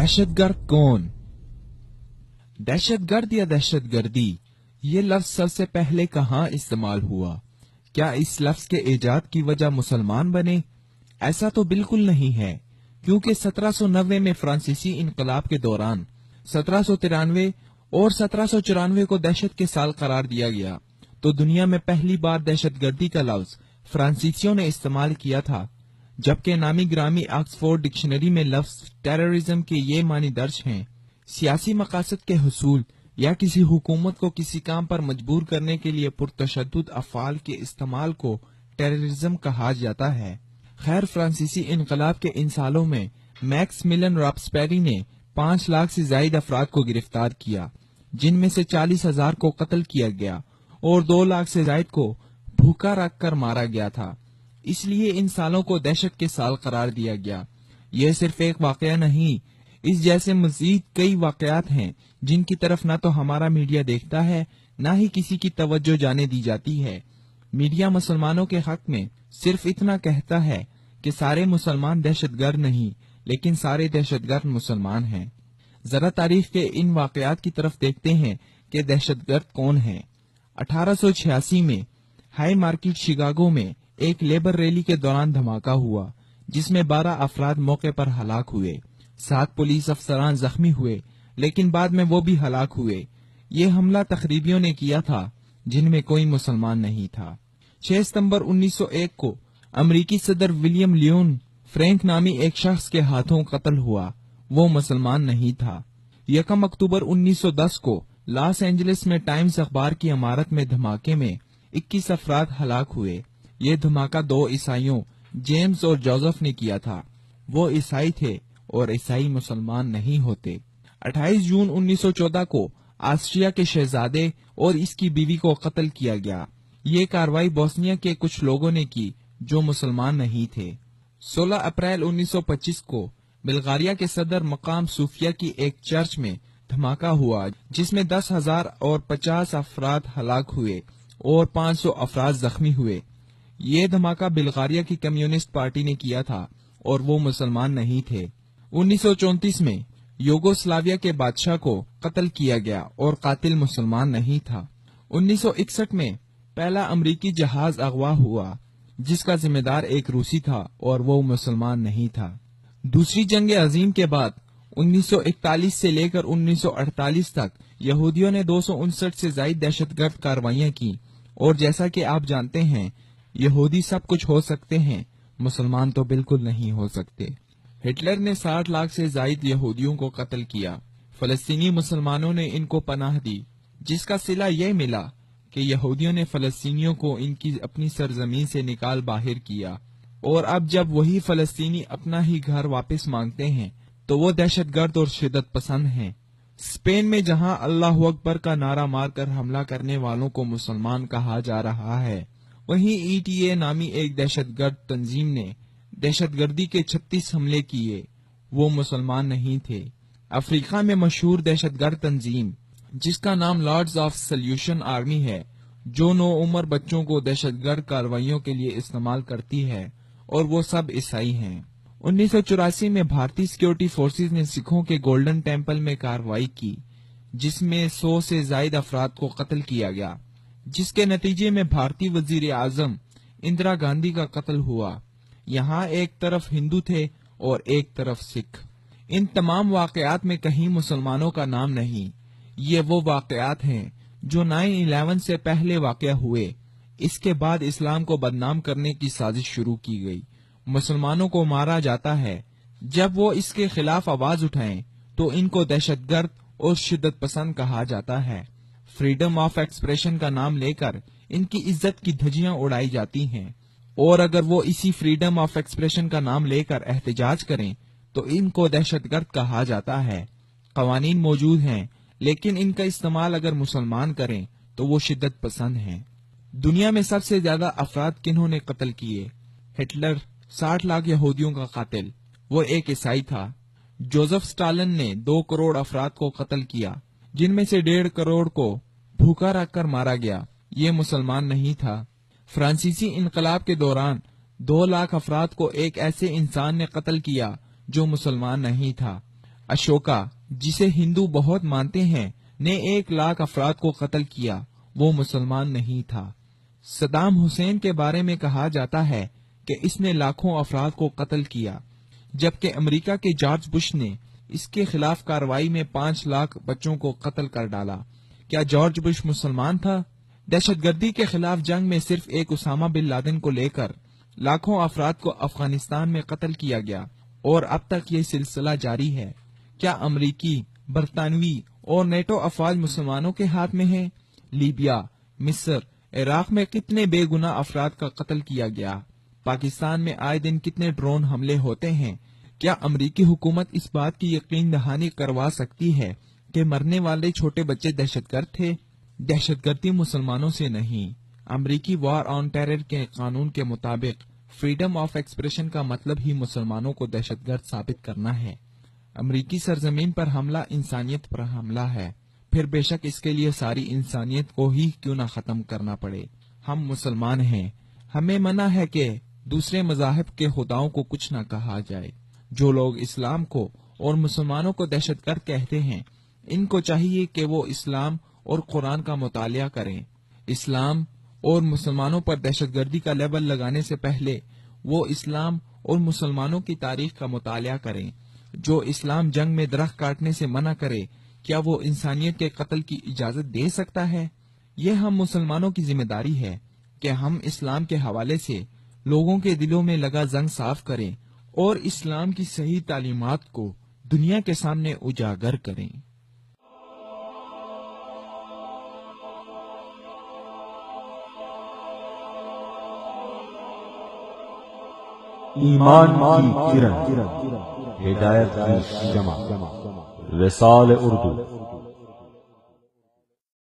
दहशत गर्द कौन? दहशत गर्द या दहशत गर्दी ये लफ्ज सबसे पहले कहाँ इस्तेमाल हुआ? क्या इस लफ्ज के इजाद की वजह मुसलमान बने? ऐसा तो बिल्कुल नहीं है, क्योंकि 1790 में फ्रांसीसी इनकलाब के दौरान 1793 और 1794 को दहशत के साल करार दिया गया, तो दुनिया में पहली बार दहशत गर्दी का लफ्ज फ्रांसीसियों ने इस्तेमाल किया था, जबकि नामी ग्रामी ऑक्सफोर्ड डिक्शनरी में लफ्ज टेररिज्म के ये मानी दर्ज हैं: सियासी मकासद के हुसूल या किसी हुकूमत को किसी काम पर मजबूर करने के लिए पुरतशद्दुद अफ़आल के इस्तेमाल को टेररिज्म कहा जाता है। खैर, फ्रांसीसी इनकलाब के इन सालों में मैक्स मिलन रॉब्सपेरी ने 5 लाख से ज्यादा अफराद को गिरफ्तार किया, जिनमें से 40,000 को कत्ल किया गया और 2 लाख से ज्यादा को भूखा रख कर मारा गया था। इसलिए इन सालों को दहशत के साल करार दिया गया। यह सिर्फ एक वाकया नहीं, इस जैसे मजीद कई वाकयात हैं जिनकी तरफ न तो हमारा मीडिया देखता है, न ही किसी की तवज्जो जाने दी जाती है। मीडिया मुसलमानों के हक में सिर्फ इतना कहता है कि सारे मुसलमान दहशतगर्द नहीं, लेकिन सारे दहशतगर्द मुसलमान हैं। जरा तारीख के इन वाकयात की तरफ देखते हैं कि दहशतगर्द कौन है। 1886 में हाई मार्केट शिकागो में एक लेबर रैली के दौरान धमाका हुआ, जिसमें 12 अफराद मौके पर हलाक हुए। 7 पुलिस अफसरान जख्मी हुए, लेकिन बाद में वो भी हलाक हुए। ये हमला तखरीबियों ने किया था, जिनमें कोई मुसलमान नहीं था। 6 सितंबर 1901 को अमरीकी सदर विलियम लियोन फ्रैंक नामी एक शख्स के हाथों कत्ल हुआ। वो मुसलमान नहीं था। 1 अक्टूबर 1910 को लॉस एंजलिस में टाइम्स अखबार की इमारत में धमाके में 21 अफराद हलाक हुए। ये धमाका 2 ईसाइयों जेम्स और जोसेफ ने किया था। वो ईसाई थे और ईसाई मुसलमान नहीं होते। 28 जून 1914 को ऑस्ट्रिया के शहजादे और इसकी बीवी को कत्ल किया गया। ये कार्रवाई बोस्निया के कुछ लोगों ने की जो मुसलमान नहीं थे। 16 अप्रैल 1925 को बुल्गारिया के सदर मकाम सूफिया की एक चर्च में धमाका हुआ, जिसमें 10,000 और 50 अफराद हलाक हुए और 500 अफराद जख्मी हुए। ये धमाका बुल्गारिया की कम्युनिस्ट पार्टी ने किया था और वो मुसलमान नहीं थे। 1934 में यूगोस्लाविया के बादशाह को कत्ल किया गया और कातिल मुसलमान नहीं था। 1961 में पहला अमरीकी जहाज अगवा हुआ, जिसका जिम्मेदार एक रूसी था और वो मुसलमान नहीं था। दूसरी जंग अजीम के बाद 1941 से लेकर 1948 तक यहूदियों ने 259 से ज्यादा दहशतगर्द कार्रवाइयां की, और जैसा कि आप जानते हैं, यहूदी सब कुछ हो सकते हैं, मुसलमान तो बिल्कुल नहीं हो सकते। हिटलर ने 60 लाख से ज्यादा यहूदियों को कत्ल किया। फलस्तीनी मुसलमानों ने इनको पनाह दी, जिसका सिला यह मिला कि यहूदियों ने फलस्तीनियों को इनकी अपनी सरजमीन से निकाल बाहर किया, और अब जब वही फलस्तीनी अपना ही घर वापस मांगते हैं तो वो दहशतगर्द और शिद्दत पसंद हैं। स्पेन में जहां अल्लाह अकबर का नारा मारकर हमला करने वालों को मुसलमान कहा जा रहा है, वहीं ETA नामी एक दहशतगर्द तंजीम ने दहशतगर्दी के 36 हमले किए। वो मुसलमान नहीं थे। अफ्रीका में मशहूर दहशतगर्द तंजीम, जिसका नाम लॉर्ड्स ऑफ सल्यूशन आर्मी है, जो नौ उम्र बच्चों को दहशतगर्द कार्रवाइयों के लिए इस्तेमाल करती है, और वो सब ईसाई हैं। 1984 में भारतीय सिक्योरिटी फोर्सेज ने सिखों के गोल्डन टेम्पल में कार्रवाई की, जिसमें 100 से ज्यादा अफराद को कत्ल किया गया, जिसके नतीजे में भारतीय वजीर आजम इंदिरा गांधी का कत्ल हुआ। यहाँ एक तरफ हिंदू थे और एक तरफ सिख। इन तमाम वाकयात में कहीं मुसलमानों का नाम नहीं। ये वो वाकयात हैं जो 9/11 से पहले वाकया हुए। इसके बाद इस्लाम को बदनाम करने की साजिश शुरू की गई। मुसलमानों को मारा जाता है। जब वो इसके खिलाफ आवाज उठाएं तो इनको दहशतगर्द और शिद्दत पसंद कहा जाता है। फ्रीडम ऑफ एक्सप्रेशन का नाम लेकर इनकी इज्जत की धज्जियां उड़ाई जाती हैं, और अगर वो इसी फ्रीडम ऑफ एक्सप्रेशन का नाम लेकर एहतजाज करें तो इनको दहशतगर्द कहा जाता है। कवानीन मौजूद हैं, लेकिन इनका इस्तेमाल अगर मुसलमान करें तो वो शिद्दत पसंद हैं। दुनिया में सबसे ज्यादा अफराद किन्होंने कत्ल किए? हिटलर 60 लाख यहूदियों का कातिल, वो एक ईसाई था। जोसेफ स्टालिन ने 2 करोड़ अफराद को कत्ल किया, जिनमें से 1.5 करोड़ को भूखा रखकर मारा गया। ये मुसलमान नहीं था। फ्रांसीसी इनकलाब के दौरान 2 लाख अफराद को एक ऐसे इंसान ने कत्ल किया जो मुसलमान नहीं था। اشوکا، جسے ہندو بہت مانتے ہیں، نے 1,00,000 افراد کو قتل کیا، وہ مسلمان نہیں تھا۔ صدام حسین کے بارے میں کہا جاتا ہے کہ اس نے لاکھوں افراد کو قتل کیا، جبکہ امریکہ کے جارج بش نے اس کے خلاف کارروائی میں 5,00,000 بچوں کو قتل کر ڈالا۔ کیا جارج بش مسلمان تھا؟ دہشت گردی کے خلاف جنگ میں صرف ایک اسامہ بن لادن کو لے کر لاکھوں افراد کو افغانستان میں قتل کیا گیا، اور اب تک یہ سلسلہ جاری ہے۔ کیا امریکی، برطانوی اور نیٹو افواج مسلمانوں کے ہاتھ میں ہیں؟ لیبیا، مصر، عراق میں کتنے بے گناہ افراد کا قتل کیا گیا؟ پاکستان میں آئے دن کتنے ڈرون حملے ہوتے ہیں؟ کیا امریکی حکومت اس بات کی یقین دہانی کروا سکتی ہے کہ مرنے والے چھوٹے بچے دہشت گرد تھے؟ دہشت گردی مسلمانوں سے نہیں۔ امریکی وار آن ٹیرر کے قانون کے مطابق فریڈم آف ایکسپریشن کا مطلب ہی مسلمانوں کو دہشت گرد ثابت کرنا ہے۔ امریکی سرزمین پر حملہ انسانیت پر حملہ ہے، پھر بے شک اس کے لیے ساری انسانیت کو ہی کیوں نہ ختم کرنا پڑے۔ ہم مسلمان ہیں، ہمیں منع ہے کہ دوسرے مذاہب کے خداؤں کو کچھ نہ کہا جائے۔ جو لوگ اسلام کو اور مسلمانوں کو دہشت گرد کہتے ہیں، ان کو چاہیے کہ وہ اسلام اور قرآن کا مطالعہ کریں۔ اسلام اور مسلمانوں پر دہشت گردی کا لیبل لگانے سے پہلے وہ اسلام اور مسلمانوں کی تاریخ کا مطالعہ کریں۔ جو اسلام جنگ میں درخت کاٹنے سے منع کرے، کیا وہ انسانیت کے قتل کی اجازت دے سکتا ہے؟ یہ ہم مسلمانوں کی ذمہ داری ہے کہ ہم اسلام کے حوالے سے لوگوں کے دلوں میں لگا زنگ صاف کریں اور اسلام کی صحیح تعلیمات کو دنیا کے سامنے اجاگر کریں۔ ایمان کی کرن، ہدایت کی شمع، وصال اردو۔